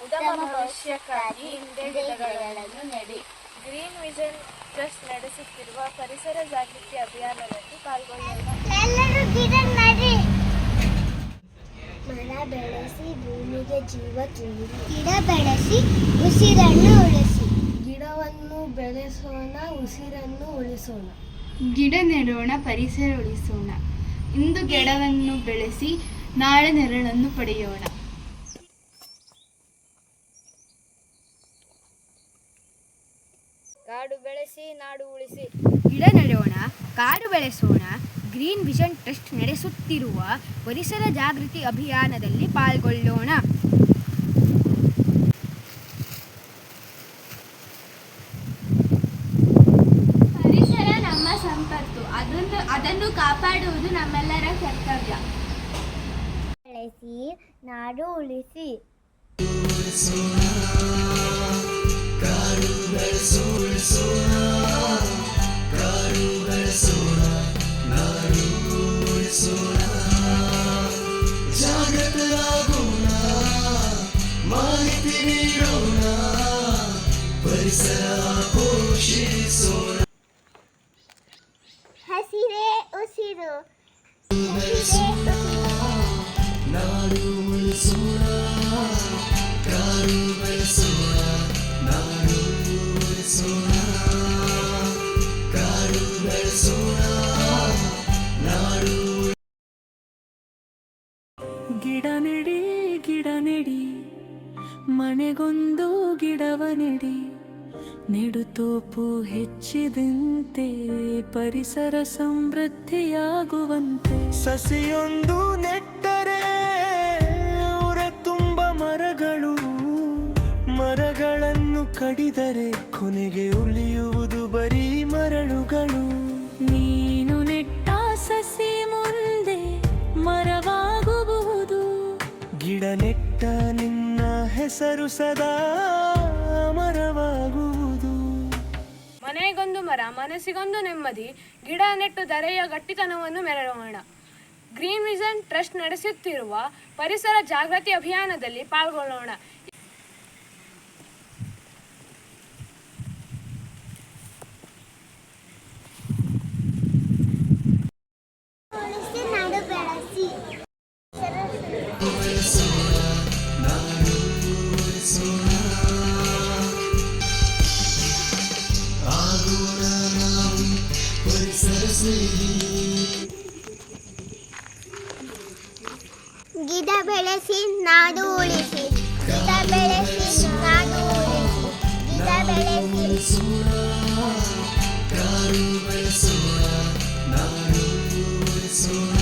ಉತ್ತಮ ಭವಿಷ್ಯಕ್ಕಾಗಿ ಹಿಂದೆ ಗಿಡಗಳನ್ನು ನೆಡಿ. ಗ್ರೀನ್ ವಿಷನ್ ಟ್ರಸ್ಟ್ ನಡೆಸುತ್ತಿರುವ ಪರಿಸರ ಜಾಗೃತಿ ಅಭಿಯಾನದಲ್ಲಿ ಪಾಲ್ಗೊಳ್ಳೋಣ. ಎಲ್ಲರೂ ಗಿಡ ನೆಡಿ. ಮರ ಬೆಳೆಸಿ ಭೂಮಿಗೆ ಜೀವ ತುಂಬಿ. ಗಿಡ ಬೆಳೆಸಿ ಉಸಿರನ್ನು ಉಳಿಸಿ. ಗಿಡವನ್ನು ಬೆಳೆಸೋಣ, ಉಸಿರನ್ನು ಉಳಿಸೋಣ. ಗಿಡ ನೆಡೋಣ, ಪರಿಸರ ಉಳಿಸೋಣ. ಇಂದು ಗಿಡವನ್ನು ಬೆಳೆಸಿ ನಾಳೆ ನೆರಳನ್ನು ಪಡೆಯೋಣ. ಕಾಡು ಬೆಳೆಸಿ ನಾಡು ಉಳಿಸಿ. ಗಿಡ ನೆಡೋಣ, ಕಾಡು ಬೆಳೆಸೋಣ. ಗ್ರೀನ್ ವಿಷನ್ ಟ್ರಸ್ಟ್ ನಡೆಸುತ್ತಿರುವ ಪರಿಸರ ಜಾಗೃತಿ ಅಭಿಯಾನದಲ್ಲಿ ಪಾಲ್ಗೊಳ್ಳೋಣ. ಪರಿಸರ ನಮ್ಮ ಸಂಪತ್ತು, ಅದನ್ನು ಕಾಪಾಡುವುದು ನಮ್ಮೆಲ್ಲರ ಕರ್ತವ್ಯ. ಬೆಳೆಸಿ ನಾಡು ಉಳಿಸಿ. ಜಾಗೃತರಾಗೋಣ, ಮಾಹಿತಿ ನೀಡೋಣ, ಪರಿಸರ ಪೋಷಿಸೋಣ. ಹಸಿರೇ ಉಸಿರು. ನಾಡು ಉಳಿಸೋಣ, ಕಾಡು ಬೆಳೆಸೋಣ, ನಾಡು ಉಳಿಸೋಣ, ಕಾಡು ಬೆಳೆಸೋಣ, ನಾಡು. ಗಿಡ ನೆಡಿ, ಗಿಡ ನೆಡಿ, ಮನೆಗೊಂದು ಗಿಡವ ನೆಡಿ. ನೆಡುತೋಪು ಹೆಚ್ಚಿದಂತೆ ಪರಿಸರ ಸಮೃದ್ಧಿಯಾಗುವಂತೆ. ಸಸಿಯೊಂದು ನೆಟ್ಟರೆ ಊರ ತುಂಬ ಮರಗಳು, ಮರಗಳನ್ನು ಕಡಿದರೆ ಕೊನೆಗೆ ಉಳಿಯುವುದು ಬರೀ ಮರಳುಗಳು. ನೀನು ನೆಟ್ಟ ಸಸಿ ಮುಂದೆ ಮರವಾಗಬಹುದು. ಗಿಡ ನೆಟ್ಟ ನಿನ್ನ ಹೆಸರು ಸದಾ ಮರವಾಗುವುದು. ಮನೆಗೊಂದು ಮರ, ಮನಸ್ಸಿಗೊಂದು ನೆಮ್ಮದಿ. ಗಿಡ ನೆಟ್ಟು ಧರೆಯ ಗಟ್ಟಿತನವನ್ನು ಮೆರೆಯೋಣ. ಗ್ರೀನ್ ವಿಷನ್ ಟ್ರಸ್ಟ್ ನಡೆಸುತ್ತಿರುವ ಪರಿಸರ ಜಾಗೃತಿ ಅಭಿಯಾನದಲ್ಲಿ ಪಾಲ್ಗೊಳ್ಳೋಣ. ನಾಡು ಬೆಳೆಸಿ. ಗಿಡ ಬೆಳೆಸಿ ನಾಡು ಉಳಿಸಿ. ಗಿಡ ಬೆಳೆಸಿ ನಾಡು ಉಳಿಸಿ. ಗಿಡ ಬೆಳೆಸಿ. ಕಾಡು ಬೆಳೆಸೋಣ, ನಾಡು ಉಳಿಸೋಣ.